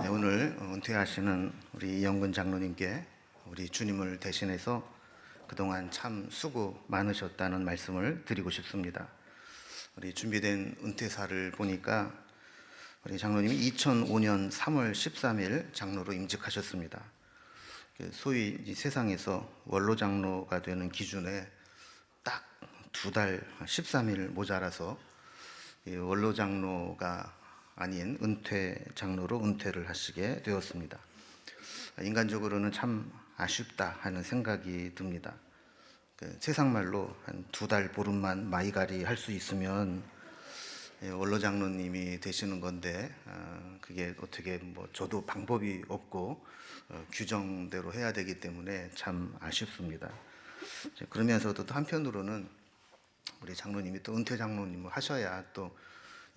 네, 오늘 은퇴하시는 우리 이영근 장로님께 우리 주님을 대신해서 그동안 참 수고 많으셨다는 말씀을 드리고 싶습니다. 우리 준비된 은퇴사를 보니까 우리 장로님이 2005년 3월 13일 장로로 임직하셨습니다. 소위 이 세상에서 원로 장로가 되는 기준에 딱 2달 13일 모자라서 원로 장로가 아닌 은퇴 장로로 은퇴를 하시게 되었습니다. 인간적으로는 참 아쉽다 하는 생각이 듭니다. 세상 말로 한 2달 보름만 마이가리 할 수 있으면 원로 장로님이 되시는 건데 그게 어떻게 저도 방법이 없고 규정대로 해야 되기 때문에 참 아쉽습니다. 그러면서도 또 한편으로는 우리 장로님이 또 은퇴 장로님을 하셔야 또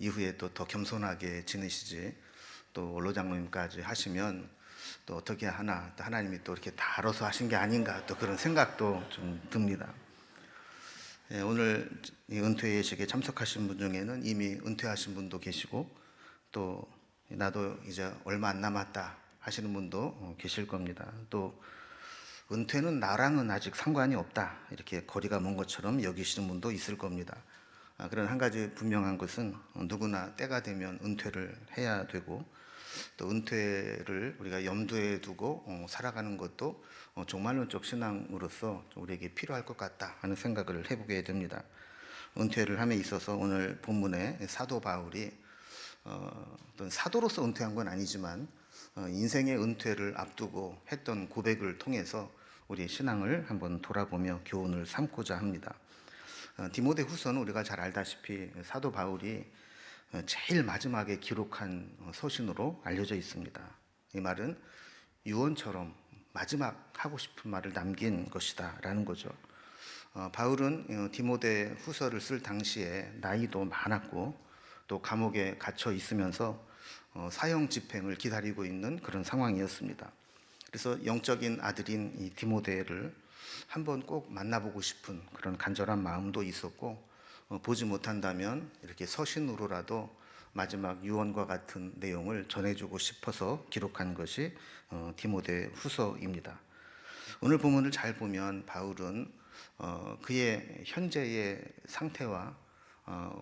이후에 또 더 겸손하게 지내시지, 또 원로 장로님까지 하시면 또 어떻게 하나, 또 하나님이 또 이렇게 다 알아서 하신 게 아닌가, 또 그런 생각도 좀 듭니다. 오늘 이 은퇴 예식에 참석하신 분 중에는 이미 은퇴하신 분도 계시고, 또 나도 이제 얼마 안 남았다 하시는 분도 계실 겁니다. 또 은퇴는 나랑은 아직 상관이 없다, 이렇게 거리가 먼 것처럼 여기시는 분도 있을 겁니다. 그런 한 가지 분명한 것은 누구나 때가 되면 은퇴를 해야 되고, 또 은퇴를 우리가 염두에 두고 살아가는 것도 종말론적 신앙으로서 우리에게 필요할 것 같다 하는 생각을 해보게 됩니다. 은퇴를 함에 있어서 오늘 본문에 사도 바울이 어떤 사도로서 은퇴한 건 아니지만 인생의 은퇴를 앞두고 했던 고백을 통해서 우리의 신앙을 한번 돌아보며 교훈을 삼고자 합니다. 디모데 후서는 우리가 잘 알다시피 사도 바울이 제일 마지막에 기록한 서신으로 알려져 있습니다. 이 말은 유언처럼 마지막 하고 싶은 말을 남긴 것이다 라는 거죠. 바울은 디모데 후서를 쓸 당시에 나이도 많았고 또 감옥에 갇혀 있으면서 사형 집행을 기다리고 있는 그런 상황이었습니다. 그래서 영적인 아들인 이 디모데를 한번 꼭 만나보고 싶은 그런 간절한 마음도 있었고, 보지 못한다면 이렇게 서신으로라도 마지막 유언과 같은 내용을 전해주고 싶어서 기록한 것이 디모데 후서입니다. 오늘 본문을 잘 보면 바울은 그의 현재의 상태와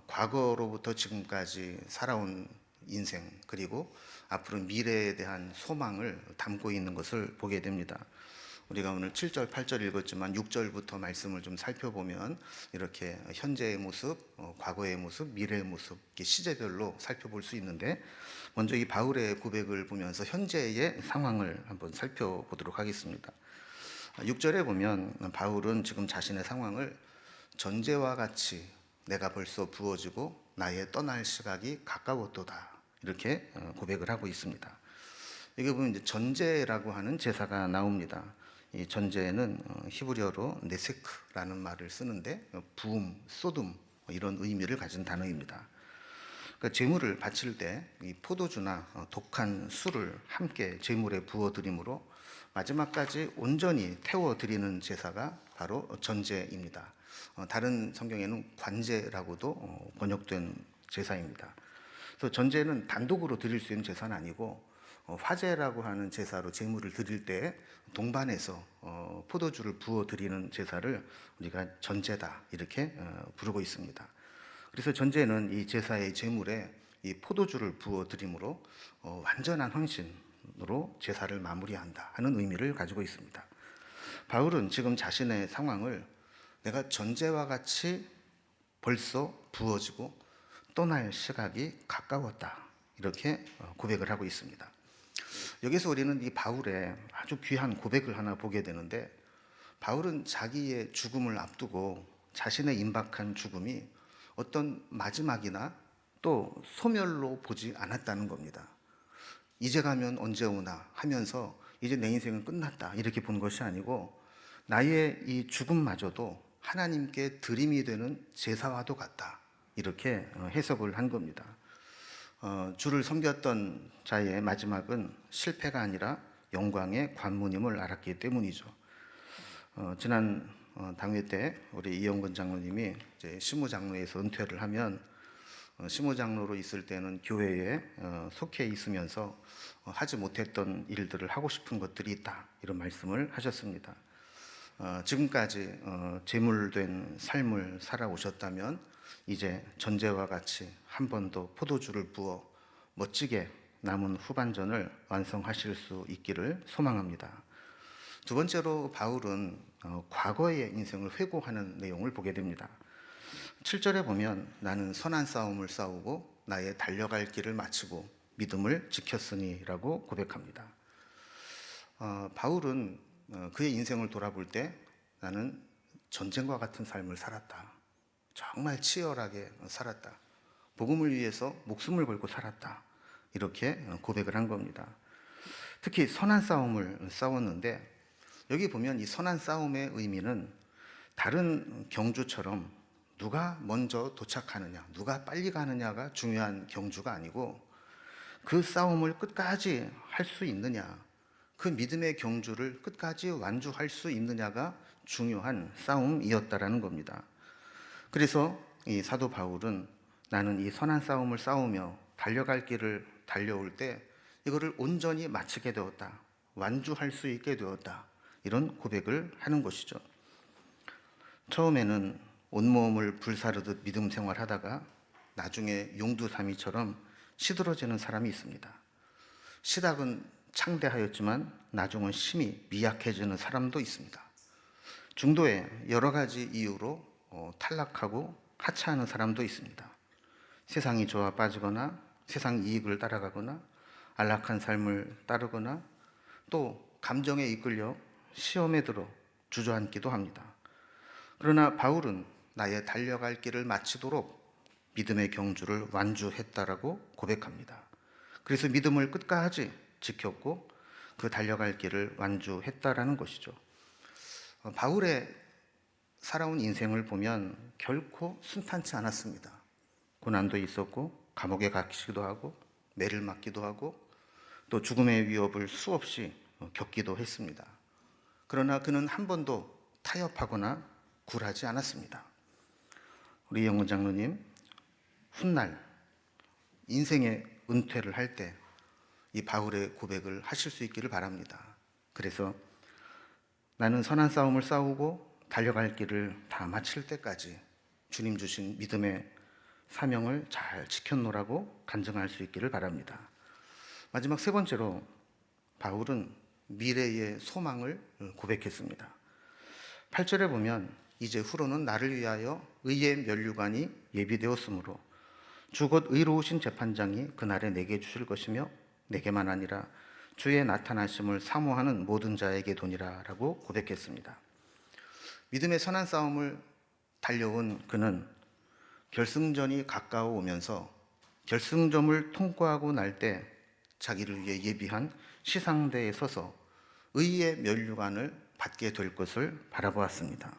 과거로부터 지금까지 살아온 인생, 그리고 앞으로 미래에 대한 소망을 담고 있는 것을 보게 됩니다. 우리가 오늘 7절, 8절 읽었지만 6절부터 말씀을 좀 살펴보면 이렇게 현재의 모습, 과거의 모습, 미래의 모습, 이렇게 시제별로 살펴볼 수 있는데, 먼저 이 바울의 고백을 보면서 현재의 상황을 한번 살펴보도록 하겠습니다. 6절에 보면 바울은 지금 자신의 상황을 전제와 같이 내가 벌써 부어지고 나의 떠날 시각이 가까웠도다, 이렇게 고백을 하고 있습니다. 여기 보면 이제 전제라고 하는 제사가 나옵니다. 이 전제는 히브리어로 네세크라는 말을 쓰는데 부음, 소둠 이런 의미를 가진 단어입니다. 그러니까 제물을 바칠 때 이 포도주나 독한 술을 함께 제물에 부어드림으로 마지막까지 온전히 태워드리는 제사가 바로 전제입니다. 다른 성경에는 관제라고도 번역된 제사입니다. 그래서 전제는 단독으로 드릴 수 있는 제사는 아니고 화제라고 하는 제사로 제물을 드릴 때 동반해서 포도주를 부어 드리는 제사를 우리가 전제다, 이렇게 부르고 있습니다. 그래서 전제는 이 제사의 제물에 이 포도주를 부어 드림으로 완전한 헌신으로 제사를 마무리한다 하는 의미를 가지고 있습니다. 바울은 지금 자신의 상황을 내가 전제와 같이 벌써 부어지고 떠날 시각이 가까웠다, 이렇게 고백을 하고 있습니다. 여기서 우리는 이 바울의 아주 귀한 고백을 하나 보게 되는데, 바울은 자기의 죽음을 앞두고 자신의 임박한 죽음이 어떤 마지막이나 또 소멸로 보지 않았다는 겁니다. 이제 가면 언제 오나 하면서 이제 내 인생은 끝났다, 이렇게 본 것이 아니고 나의 이 죽음마저도 하나님께 드림이 되는 제사와도 같다, 이렇게 해석을 한 겁니다. 주를 섬겼던 자의 마지막은 실패가 아니라 영광의 관문임을 알았기 때문이죠. 지난 당회 때 우리 이영근 장로님이 이제 신무장로에서 은퇴를 하면 시모 장로로 있을 때는 교회에 속해 있으면서 하지 못했던 일들을 하고 싶은 것들이 있다, 이런 말씀을 하셨습니다. 지금까지 제물된 삶을 살아오셨다면 이제 전제와 같이 한 번 더 포도주를 부어 멋지게 남은 후반전을 완성하실 수 있기를 소망합니다. 두 번째로 바울은 과거의 인생을 회고하는 내용을 보게 됩니다. 7절에 보면 나는 선한 싸움을 싸우고 나의 달려갈 길을 마치고 믿음을 지켰으니 라고 고백합니다. 바울은 그의 인생을 돌아볼 때 나는 전쟁과 같은 삶을 살았다, 정말 치열하게 살았다, 복음을 위해서 목숨을 걸고 살았다, 이렇게 고백을 한 겁니다. 특히 선한 싸움을 싸웠는데, 여기 보면 이 선한 싸움의 의미는 다른 경주처럼 누가 먼저 도착하느냐, 누가 빨리 가느냐가 중요한 경주가 아니고 그 싸움을 끝까지 할 수 있느냐, 그 믿음의 경주를 끝까지 완주할 수 있느냐가 중요한 싸움이었다라는 겁니다. 그래서 이 사도 바울은 나는 이 선한 싸움을 싸우며 달려갈 길을 달려올 때 이거를 온전히 마치게 되었다, 완주할 수 있게 되었다, 이런 고백을 하는 것이죠. 처음에는 온몸을 불사르듯 믿음 생활하다가 나중에 용두사미처럼 시들어지는 사람이 있습니다. 시작은 창대하였지만 나중은 심히 미약해지는 사람도 있습니다. 중도에 여러 가지 이유로 탈락하고 하차하는 사람도 있습니다. 세상이 좋아 빠지거나 세상 이익을 따라가거나 안락한 삶을 따르거나 또 감정에 이끌려 시험에 들어 주저앉기도 합니다. 그러나 바울은 나의 달려갈 길을 마치도록 믿음의 경주를 완주했다라고 고백합니다. 그래서 믿음을 끝까지 지켰고 그 달려갈 길을 완주했다라는 것이죠. 바울의 살아온 인생을 보면 결코 순탄치 않았습니다. 고난도 있었고 감옥에 갇히기도 하고 매를 맞기도 하고 또 죽음의 위협을 수없이 겪기도 했습니다. 그러나 그는 한 번도 타협하거나 굴하지 않았습니다. 우리 영훈 장로님, 훗날 인생의 은퇴를 할 때 이 바울의 고백을 하실 수 있기를 바랍니다. 그래서 나는 선한 싸움을 싸우고 달려갈 길을 다 마칠 때까지 주님 주신 믿음의 사명을 잘 지켰노라고 간증할 수 있기를 바랍니다. 마지막 세 번째로 바울은 미래의 소망을 고백했습니다. 8절에 보면 이제 후로는 나를 위하여 의의 면류관이 예비되었으므로 주 곧 의로우신 재판장이 그날에 내게 주실 것이며 내게만 아니라 주의 나타나심을 사모하는 모든 자에게 도니라 라고 고백했습니다. 믿음의 선한 싸움을 달려온 그는 결승전이 가까워 오면서 결승점을 통과하고 날 때 자기를 위해 예비한 시상대에 서서 의의 면류관을 받게 될 것을 바라보았습니다.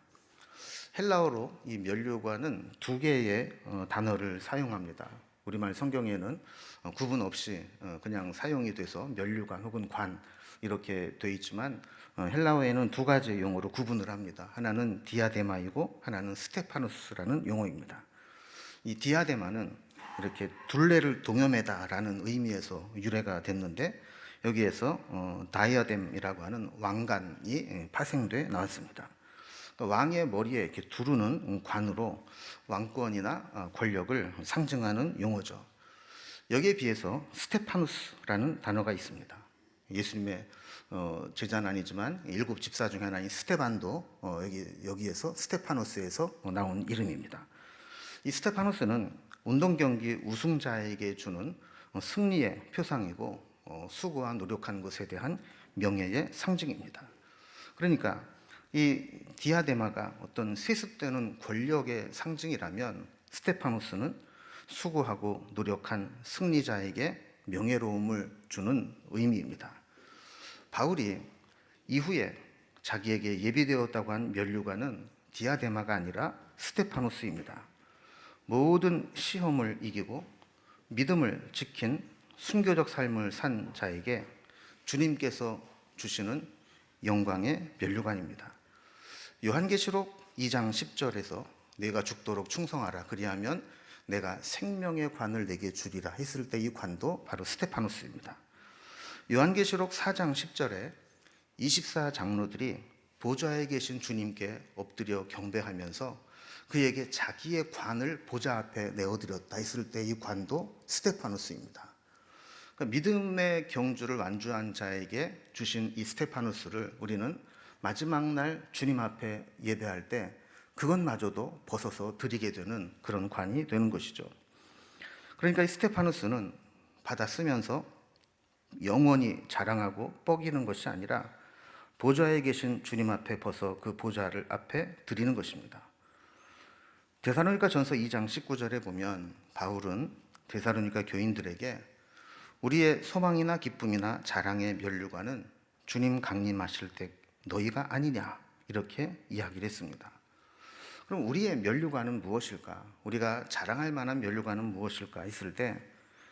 헬라어로 이 면류관은 두 개의 단어를 사용합니다. 우리말 성경에는 구분 없이 그냥 사용이 돼서 면류관 혹은 관 이렇게 돼 있지만 헬라어에는 두 가지 용어로 구분을 합니다. 하나는 디아데마이고 하나는 스테파누스라는 용어입니다. 이 디아데마는 이렇게 둘레를 동여매다라는 의미에서 유래가 됐는데 여기에서 다이아뎀이라고 하는 왕관이 파생돼 나왔습니다. 왕의 머리에 이렇게 두르는 관으로 왕권이나 권력을 상징하는 용어죠. 여기에 비해서 스테파누스라는 단어가 있습니다. 예수님의 제자는 아니지만 7 집사 중에 하나인 스테반도 여기에서 스테파누스에서 나온 이름입니다. 이 스테파누스는 운동 경기 우승자에게 주는 승리의 표상이고 수고와 노력한 것에 대한 명예의 상징입니다. 그러니까 이 디아데마가 어떤 세습되는 권력의 상징이라면 스테파누스는 수고하고 노력한 승리자에게 명예로움을 주는 의미입니다. 바울이 이후에 자기에게 예비되었다고 한 면류관은 디아데마가 아니라 스테파누스입니다. 모든 시험을 이기고 믿음을 지킨 순교적 삶을 산 자에게 주님께서 주시는 영광의 면류관입니다. 요한계시록 2장 10절에서 내가 죽도록 충성하라 그리하면 내가 생명의 관을 내게 주리라 했을 때 이 관도 바로 스테파노스입니다. 요한계시록 4장 10절에 24장로들이 보좌에 계신 주님께 엎드려 경배하면서 그에게 자기의 관을 보좌 앞에 내어드렸다 했을 때 이 관도 스테파노스입니다. 그러니까 믿음의 경주를 완주한 자에게 주신 이 스테파노스를 우리는 마지막 날 주님 앞에 예배할 때 그것마저도 벗어서 드리게 되는 그런 관이 되는 것이죠. 그러니까 이 스테파노스는 받아 쓰면서 영원히 자랑하고 뻐기는 것이 아니라 보좌에 계신 주님 앞에 벗어 그 보좌를 앞에 드리는 것입니다. 데살로니가 전서 2장 19절에 보면 바울은 데살로니가 교인들에게 우리의 소망이나 기쁨이나 자랑의 면류관은 주님 강림하실 때 너희가 아니냐 이렇게 이야기를 했습니다. 그럼 우리의 면류관은 무엇일까? 우리가 자랑할 만한 면류관은 무엇일까 했을 때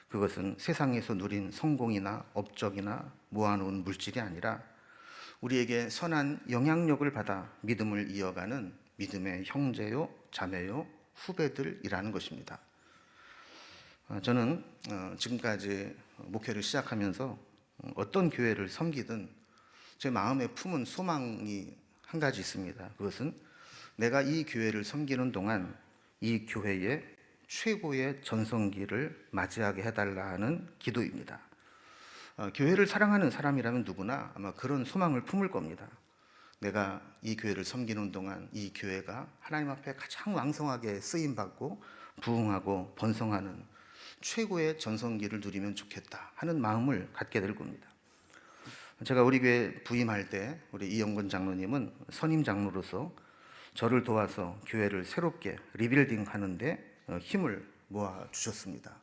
그것은 세상에서 누린 성공이나 업적이나 모아놓은 물질이 아니라 우리에게 선한 영향력을 받아 믿음을 이어가는 믿음의 형제요, 자매요, 후배들이라는 것입니다. 저는 지금까지 목회를 시작하면서 어떤 교회를 섬기든 제 마음에 품은 소망이 한 가지 있습니다. 그것은 내가 이 교회를 섬기는 동안 이 교회의 최고의 전성기를 맞이하게 해달라 하는 기도입니다. 교회를 사랑하는 사람이라면 누구나 아마 그런 소망을 품을 겁니다. 내가 이 교회를 섬기는 동안 이 교회가 하나님 앞에 가장 왕성하게 쓰임받고 부흥하고 번성하는 최고의 전성기를 누리면 좋겠다 하는 마음을 갖게 될 겁니다. 제가 우리 교회 부임할 때 우리 이영근 장로님은 선임 장로로서 저를 도와서 교회를 새롭게 리빌딩 하는데 힘을 모아 주셨습니다.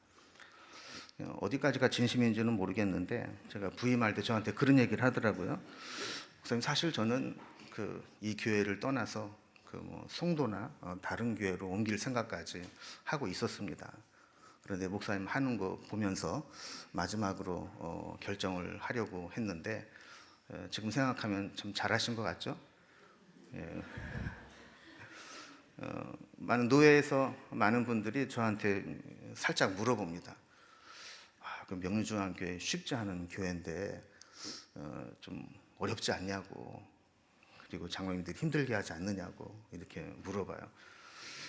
어디까지가 진심인지는 모르겠는데 제가 부임할 때 저한테 그런 얘기를 하더라고요. 목사님, 사실 저는 이 교회를 떠나서 송도나 다른 교회로 옮길 생각까지 하고 있었습니다. 그런데 목사님 하는 거 보면서 마지막으로 결정을 하려고 했는데 지금 생각하면 참 잘하신 것 같죠? 예. 많은 노예에서 많은 분들이 저한테 살짝 물어봅니다. 그 명륜중앙교회 쉽지 않은 교회인데 좀 어렵지 않냐고, 그리고 장로님들이 힘들게 하지 않느냐고 이렇게 물어봐요.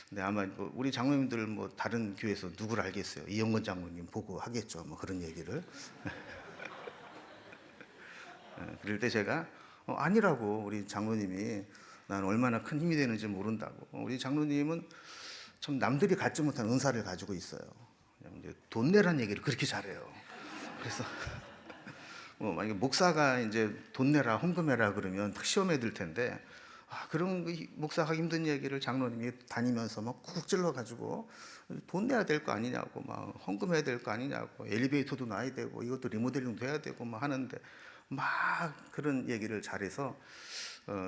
근데 아마 우리 장로님들 다른 교회에서 누구를 알겠어요? 이영건 장로님 보고 하겠죠. 그런 얘기를. 그럴 때 제가 아니라고, 우리 장로님이 난 얼마나 큰 힘이 되는지 모른다고. 우리 장로님은 참 남들이 갖지 못한 은사를 가지고 있어요. 돈 내라는 얘기를 그렇게 잘해요. 그래서 만약에 목사가 이제 돈 내라, 헌금해라 그러면 시험에 들 텐데, 그런 목사가 힘든 얘기를 장로님이 다니면서 쿡 찔러가지고 돈 내야 될 거 아니냐고, 헌금해야 될 거 아니냐고, 엘리베이터도 놔야 되고 이것도 리모델링도 해야 되고 하는데 그런 얘기를 잘해서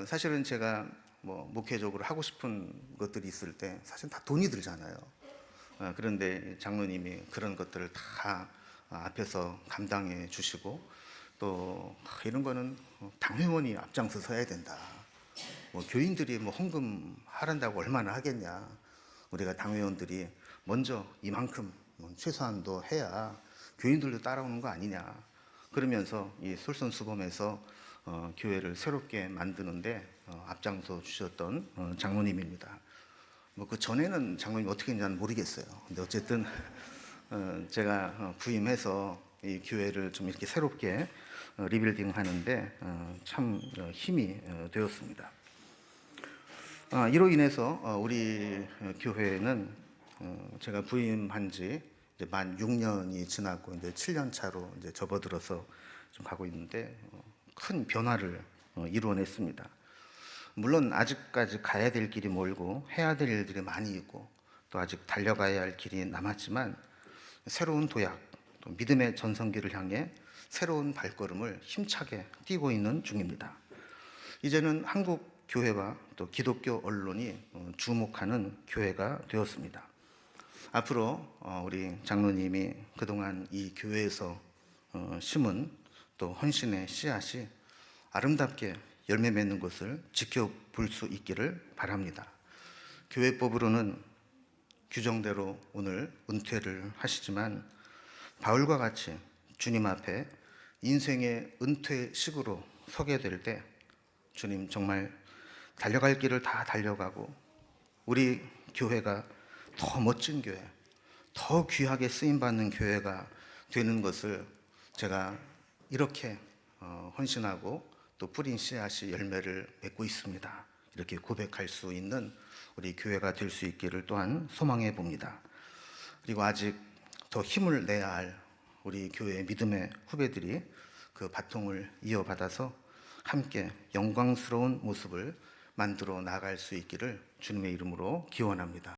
사실은 제가 목회적으로 하고 싶은 것들이 있을 때 사실 다 돈이 들잖아요. 그런데 장로님이 그런 것들을 다 앞에서 감당해 주시고, 또 이런 거는 당회원이 앞장서서 해야 된다. 교인들이 헌금 하란다고 얼마나 하겠냐. 우리가 당회원들이 먼저 이만큼 최소한도 해야 교인들도 따라오는 거 아니냐. 그러면서 이 솔선수범해서 교회를 새롭게 만드는데 앞장서 주셨던 장로님입니다. 그 전에는 장로님이 어떻게 했는지는 모르겠어요. 근데 어쨌든 제가 부임해서 이 교회를 좀 이렇게 새롭게 리빌딩 하는데 참 힘이 되었습니다. 이로 인해서 우리 교회는 제가 부임한 지 이제 만 6년이 지났고 이제 7년 차로 이제 접어들어서 좀 가고 있는데 큰 변화를 이루어냈습니다. 물론 아직까지 가야 될 길이 멀고 해야 될 일들이 많이 있고 또 아직 달려가야 할 길이 남았지만 새로운 도약, 또 믿음의 전성기를 향해 새로운 발걸음을 힘차게 뛰고 있는 중입니다. 이제는 한국 교회와 또 기독교 언론이 주목하는 교회가 되었습니다. 앞으로 우리 장로님이 그동안 이 교회에서 심은 또 헌신의 씨앗이 아름답게 열매 맺는 것을 지켜볼 수 있기를 바랍니다. 교회법으로는 규정대로 오늘 은퇴를 하시지만 바울과 같이 주님 앞에 인생의 은퇴식으로 서게 될 때 주님 정말 달려갈 길을 다 달려가고 우리 교회가 더 멋진 교회, 더 귀하게 쓰임받는 교회가 되는 것을 제가 이렇게 헌신하고 또 뿌린 씨앗이 열매를 맺고 있습니다. 이렇게 고백할 수 있는 우리 교회가 될 수 있기를 또한 소망해 봅니다. 그리고 아직 더 힘을 내야 할 우리 교회의 믿음의 후배들이 그 바통을 이어받아서 함께 영광스러운 모습을 만들어 나갈 수 있기를 주님의 이름으로 기원합니다.